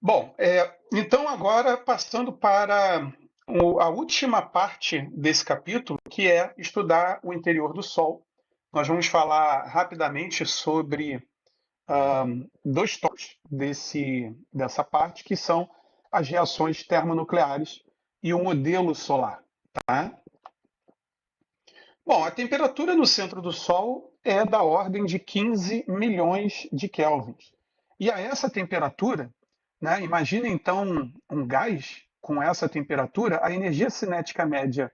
Bom, então agora passando para a última parte desse capítulo, que é estudar o interior do Sol. Nós vamos falar rapidamente sobre dois tópicos dessa parte, que são as reações termonucleares e o modelo solar. Tá? Bom, a temperatura no centro do Sol é da ordem de 15 milhões de kelvins. E a essa temperatura, né, imagine então um gás com essa temperatura, a energia cinética média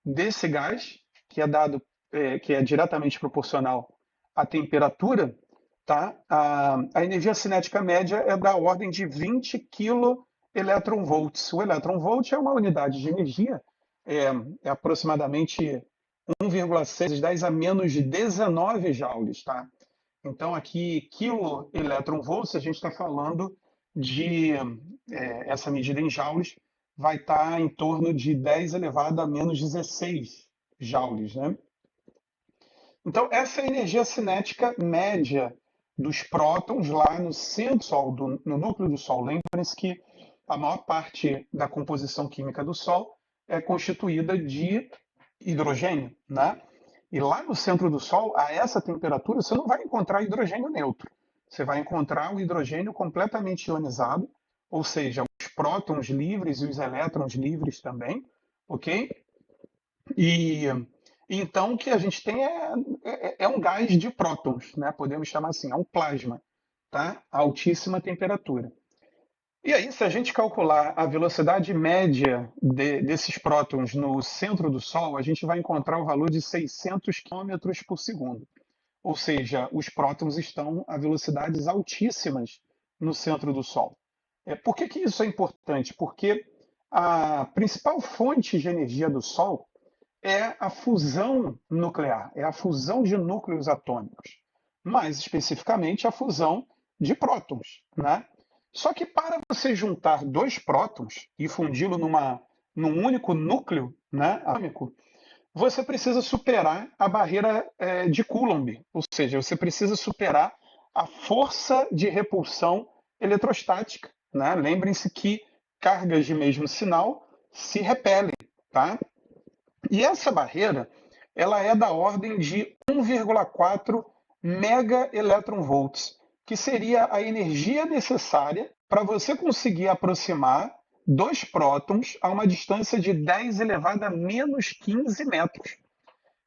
desse gás, que é dado, que é diretamente proporcional à temperatura, tá? A energia cinética média é da ordem de 20 keV. O elétron-volt é uma unidade de energia, é, é aproximadamente 1,6 vezes 10 a menos 19 joules, tá? Então, aqui, quilo elétron-volts, a gente está falando de, essa medida em joules, vai estar em torno de 10 elevado a menos 16 joules, né? Então, essa é a energia cinética média dos prótons lá no centro do Sol, no núcleo do Sol. Lembrem-se que a maior parte da composição química do Sol é constituída de hidrogênio, né? E lá no centro do Sol, a essa temperatura, você não vai encontrar hidrogênio neutro. Você vai encontrar o hidrogênio completamente ionizado, ou seja, os prótons livres e os elétrons livres também, ok? E então o que a gente tem é um gás de prótons, né? Podemos chamar assim, é um plasma, tá? A altíssima temperatura. E aí, se a gente calcular a velocidade média desses prótons no centro do Sol, a gente vai encontrar o valor de 600 quilômetros por segundo. Ou seja, os prótons estão a velocidades altíssimas no centro do Sol. Por que isso é importante? Porque a principal fonte de energia do Sol é a fusão nuclear, é a fusão de núcleos atômicos, mais especificamente a fusão de prótons, né? Só que para você juntar dois prótons e fundi-lo num único núcleo, né, atômico, você precisa superar a barreira de Coulomb, ou seja, você precisa superar a força de repulsão eletrostática, né? Lembrem-se que cargas de mesmo sinal se repelem, tá? E essa barreira, ela é da ordem de 1,4 megaelectronvolts, que seria a energia necessária para você conseguir aproximar dois prótons a uma distância de 10 elevado a menos 15 metros.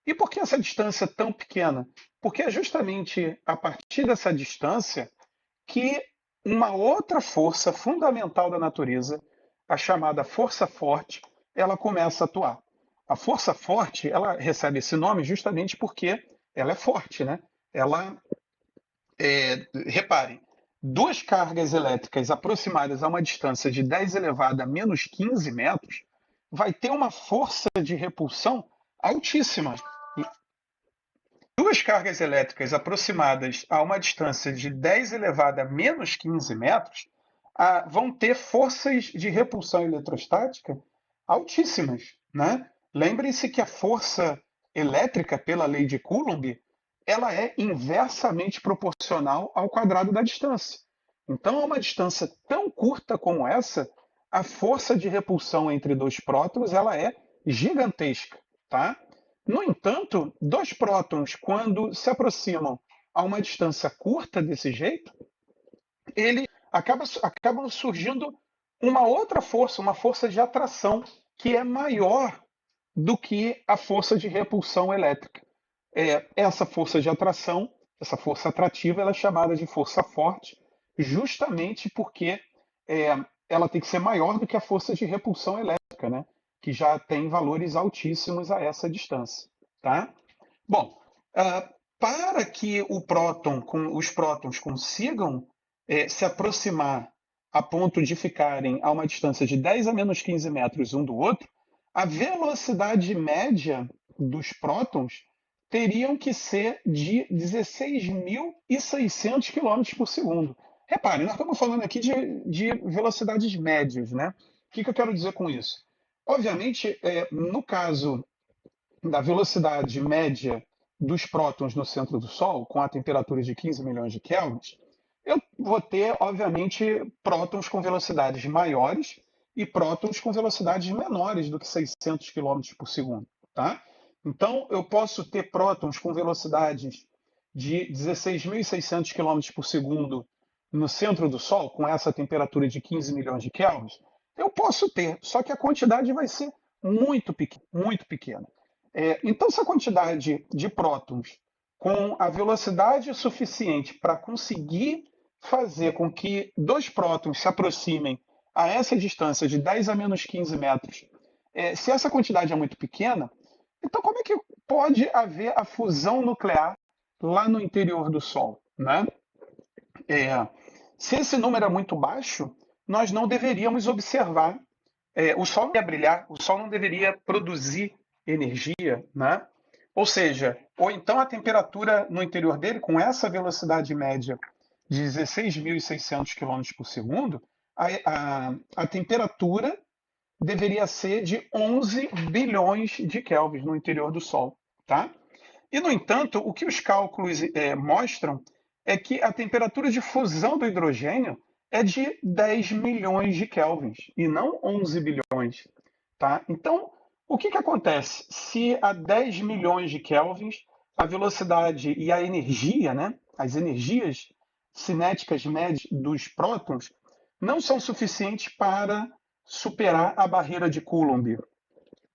E por que essa distância é tão pequena? Porque é justamente a partir dessa distância que uma outra força fundamental da natureza, a chamada força forte, ela começa a atuar. A força forte, ela recebe esse nome justamente porque ela é forte, né? Ela, reparem, duas cargas elétricas aproximadas a uma distância de 10 elevado a menos 15 metros vai ter uma força de repulsão altíssima. Duas cargas elétricas aproximadas a uma distância de 10 elevado a menos 15 metros vão ter forças de repulsão eletrostática altíssimas. Né? Lembrem-se que a força elétrica, pela lei de Coulomb, ela é inversamente proporcional ao quadrado da distância. Então, a uma distância tão curta como essa, a força de repulsão entre dois prótons ela é gigantesca. Tá? No entanto, dois prótons, quando se aproximam a uma distância curta desse jeito, ele acabam surgindo uma outra força, uma força de atração que é maior do que a força de repulsão elétrica. Essa força de atração, essa força atrativa, ela é chamada de força forte, justamente porque é, ela tem que ser maior do que a força de repulsão elétrica, né? Que já tem valores altíssimos a essa distância. Tá? Bom, para que os prótons consigam se aproximar a ponto de ficarem a uma distância de 10 a menos 15 metros um do outro, a velocidade média dos prótons teriam que ser de 16.600 quilômetros por segundo. Reparem, nós estamos falando aqui de velocidades médias, né? O que eu quero dizer com isso? Obviamente, no caso da velocidade média dos prótons no centro do Sol, com a temperatura de 15 milhões de kelvins, eu vou ter, obviamente, prótons com velocidades maiores e prótons com velocidades menores do que 600 quilômetros por segundo, tá? Então, eu posso ter prótons com velocidades de 16.600 quilômetros por segundo no centro do Sol, com essa temperatura de 15 milhões de kelvins. Eu posso ter, só que a quantidade vai ser muito pequena, muito pequena. Então, se a quantidade de prótons com a velocidade suficiente para conseguir fazer com que dois prótons se aproximem a essa distância de 10 a menos 15 metros, se essa quantidade é muito pequena, então como é que pode haver a fusão nuclear lá no interior do Sol, né? É, Se esse número é muito baixo, nós não deveríamos observar. O Sol não deveria brilhar, o Sol não deveria produzir energia, né? Ou seja, ou então a temperatura no interior dele, com essa velocidade média de 16.600 km por segundo, a temperatura deveria ser de 11 bilhões de kelvins no interior do Sol, tá? E, no entanto, o que os cálculos mostram é que a temperatura de fusão do hidrogênio é de 10 milhões de kelvins e não 11 bilhões. Tá? Então, o que acontece? Se a 10 milhões de kelvins a velocidade e a energia, né, as energias cinéticas médias dos prótons, não são suficientes para superar a barreira de Coulomb.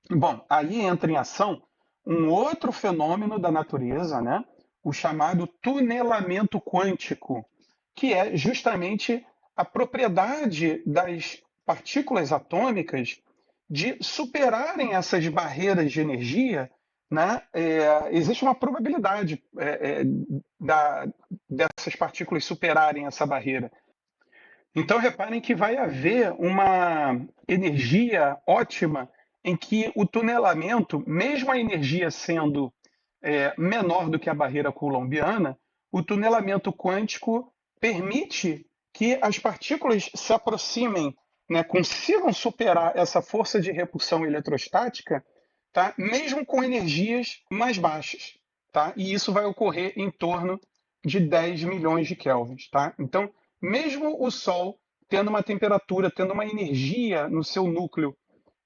Bom, aí entra em ação um outro fenômeno da natureza, né? O chamado tunelamento quântico, que é justamente a propriedade das partículas atômicas de superarem essas barreiras de energia. Né? Existe uma probabilidade dessas partículas superarem essa barreira. Então, reparem que vai haver uma energia ótima em que o tunelamento, mesmo a energia sendo menor do que a barreira coulombiana, o tunelamento quântico permite que as partículas se aproximem, né, consigam superar essa força de repulsão eletrostática, tá, mesmo com energias mais baixas. Tá? E isso vai ocorrer em torno de 10 milhões de kelvins. Tá? Então, mesmo o Sol tendo uma temperatura, tendo uma energia no seu núcleo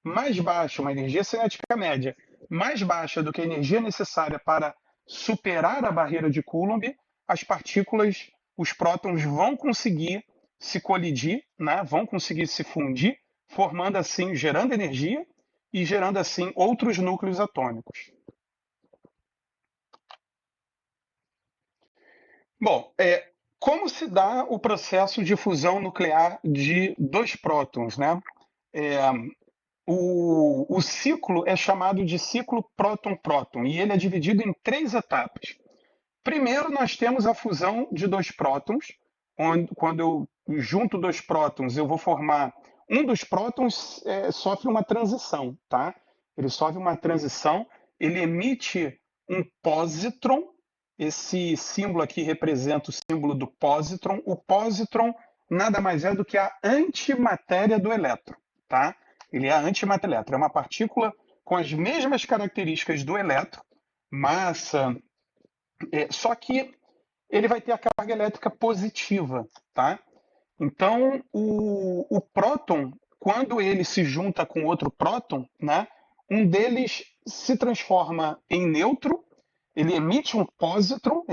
mais baixa, uma energia cinética média mais baixa do que a energia necessária para superar a barreira de Coulomb, as partículas, os prótons vão conseguir se colidir, né? Vão conseguir se fundir, formando assim, gerando energia e gerando assim outros núcleos atômicos. Bom, como se dá o processo de fusão nuclear de dois prótons, né? É, o ciclo é chamado de ciclo próton-próton e ele é dividido em três etapas. Primeiro, nós temos a fusão de dois prótons, onde, quando eu junto dois prótons, eu vou formar. Um dos prótons sofre uma transição, tá? Ele sofre uma transição, ele emite um pósitron. Esse símbolo aqui representa o símbolo do pósitron. O pósitron nada mais é do que a antimatéria do elétron, tá? Ele é a antimatéria do elétron. É uma partícula com as mesmas características do elétron, massa, só que ele vai ter a carga elétrica positiva, tá? Então, o próton, quando ele se junta com outro próton, né, um deles se transforma em neutro, ele emite um pósitron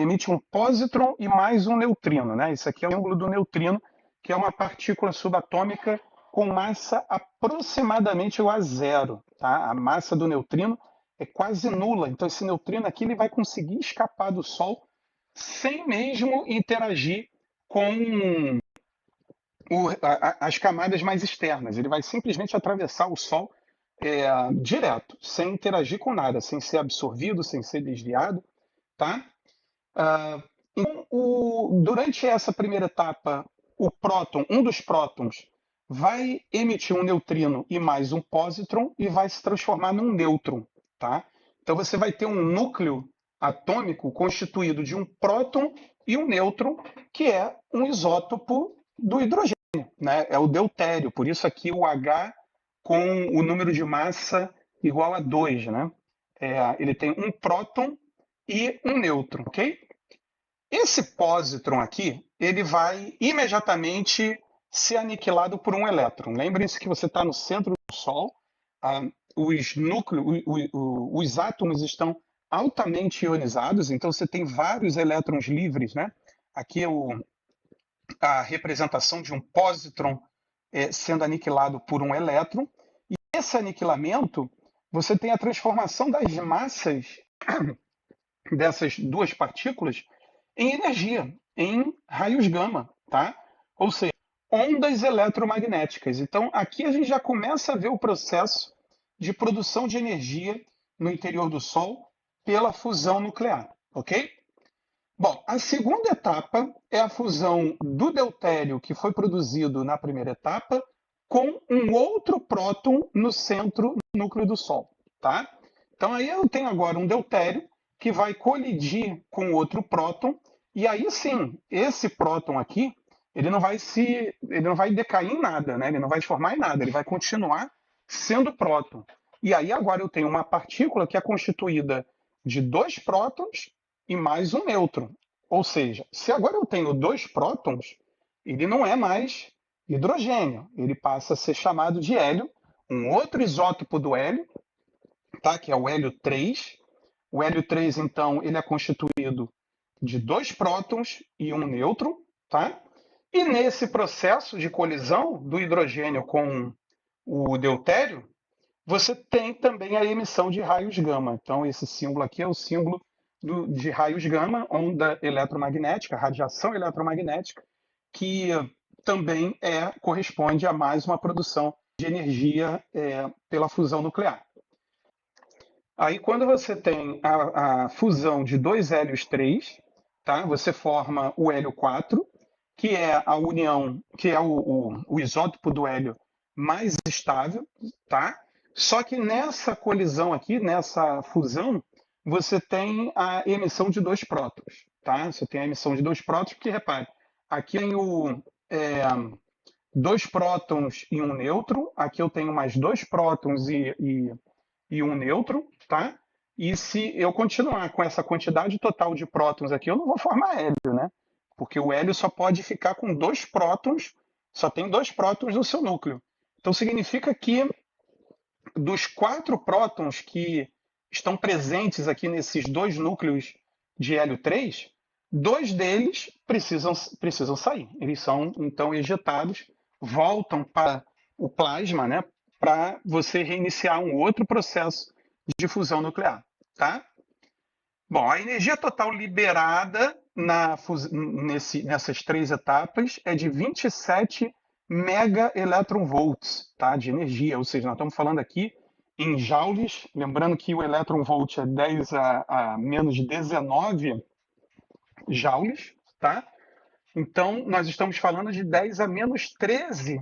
e mais um neutrino. Né? Isso aqui é o símbolo do neutrino, que é uma partícula subatômica com massa aproximadamente igual a zero. Tá? A massa do neutrino é quase nula. Então, esse neutrino aqui ele vai conseguir escapar do Sol sem mesmo interagir com as camadas mais externas. Ele vai simplesmente atravessar o Sol direto, sem interagir com nada, sem ser absorvido, sem ser desviado. Tá? Então, durante essa primeira etapa, o próton, um dos prótons, vai emitir um neutrino e mais um pósitron e vai se transformar num nêutron. Tá? Então você vai ter um núcleo atômico constituído de um próton e um nêutron, que é um isótopo do hidrogênio, né? É o deutério, por isso aqui o H com o número de massa igual a 2. Né? Ele tem um próton e um nêutron, ok? Esse pósitron aqui, ele vai imediatamente ser aniquilado por um elétron. Lembrem-se que você está no centro do Sol, ah, os núcleos, os átomos estão altamente ionizados, então você tem vários elétrons livres, né? Aqui é a representação de um pósitron sendo aniquilado por um elétron. E esse aniquilamento, você tem a transformação das massas dessas duas partículas em energia, em raios gama, tá? Ou seja, ondas eletromagnéticas. Então, aqui a gente já começa a ver o processo de produção de energia no interior do Sol pela fusão nuclear, ok? Bom, a segunda etapa é a fusão do deutério que foi produzido na primeira etapa com um outro próton no centro do núcleo do Sol, tá? Então aí eu tenho agora um deutério que vai colidir com outro próton e aí sim, esse próton aqui, ele não vai decair em nada, né? Ele não vai se formar em nada, ele vai continuar sendo próton. E aí agora eu tenho uma partícula que é constituída de dois prótons e mais um nêutron. Ou seja, se agora eu tenho dois prótons, ele não é mais hidrogênio, ele passa a ser chamado de hélio, um outro isótopo do hélio, tá? Que é o hélio 3. O hélio 3, então, ele é constituído de dois prótons e um nêutron, tá? E nesse processo de colisão do hidrogênio com o deutério, você tem também a emissão de raios gama. Então, esse símbolo aqui é o símbolo de raios gama, onda eletromagnética, radiação eletromagnética, que também corresponde a mais uma produção de energia pela fusão nuclear. Aí, quando você tem a fusão de dois hélios 3, tá? Você forma o hélio 4, que é a união, que é o isótopo do hélio mais estável, tá? Só que nessa colisão aqui, nessa fusão, você tem a emissão de dois prótons, tá? Você tem a emissão de dois prótons, porque repare, aqui tem dois prótons e um nêutron, aqui eu tenho mais dois prótons e um nêutron, tá? E se eu continuar com essa quantidade total de prótons aqui, eu não vou formar hélio, né? Porque o hélio só pode ficar com dois prótons, só tem dois prótons no seu núcleo. Então significa que dos quatro prótons que estão presentes aqui nesses dois núcleos de hélio 3, dois deles precisam sair. Eles são então ejetados, voltam para o plasma, né, para você reiniciar um outro processo de fusão nuclear, tá? Bom, a energia total liberada nessas três etapas é de 27 megaelectronvolts, tá, de energia, ou seja, nós estamos falando aqui em joules, lembrando que o electronvolt é 10 a menos 19 joules, tá? Então, nós estamos falando de 10 a menos 13,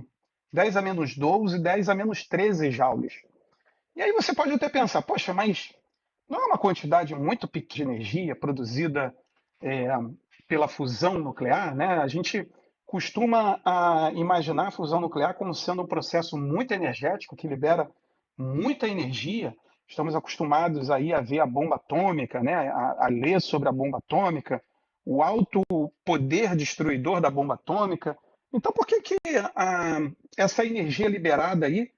10 a menos 12, 10 a menos 13 joules. E aí você pode até pensar, poxa, mas não é uma quantidade muito pequena de energia produzida pela fusão nuclear, né? A gente costuma imaginar a fusão nuclear como sendo um processo muito energético, que libera muita energia. Estamos acostumados aí a ver a bomba atômica, né? A ler sobre a bomba atômica, o alto poder destruidor da bomba atômica. Então, por que essa energia liberada aí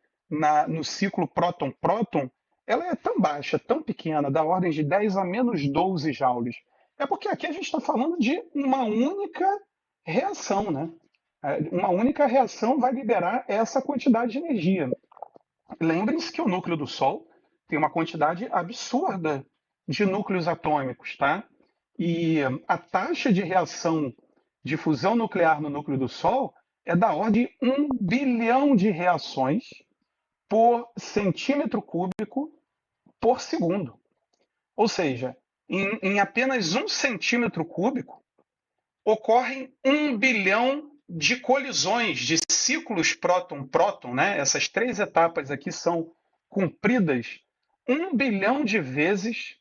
no ciclo próton-próton ela é tão baixa, tão pequena, da ordem de 10 a menos 12 joules? É porque aqui a gente está falando de uma única reação, né? Uma única reação vai liberar essa quantidade de energia. Lembrem-se que o núcleo do Sol tem uma quantidade absurda de núcleos atômicos, tá? E a taxa de reação de fusão nuclear no núcleo do Sol é da ordem de 1 bilhão de reações por centímetro cúbico por segundo. Ou seja, em apenas 1 centímetro cúbico ocorrem 1 bilhão de colisões, de ciclos próton-próton, né? Essas três etapas aqui são cumpridas 1 bilhão de vezes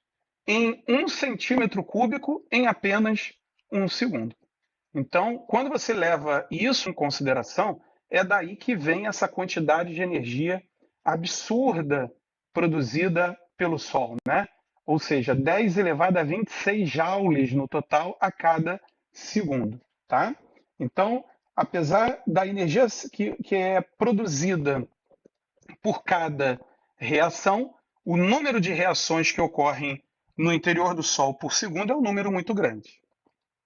em 1 centímetro cúbico em apenas 1 segundo. Então, quando você leva isso em consideração, é daí que vem essa quantidade de energia absurda produzida pelo Sol, né? ou seja, 10 elevado a 26 joules no total a cada segundo. Tá? Então, apesar da energia que é produzida por cada reação, o número de reações que ocorrem no interior do Sol por segundo é um número muito grande.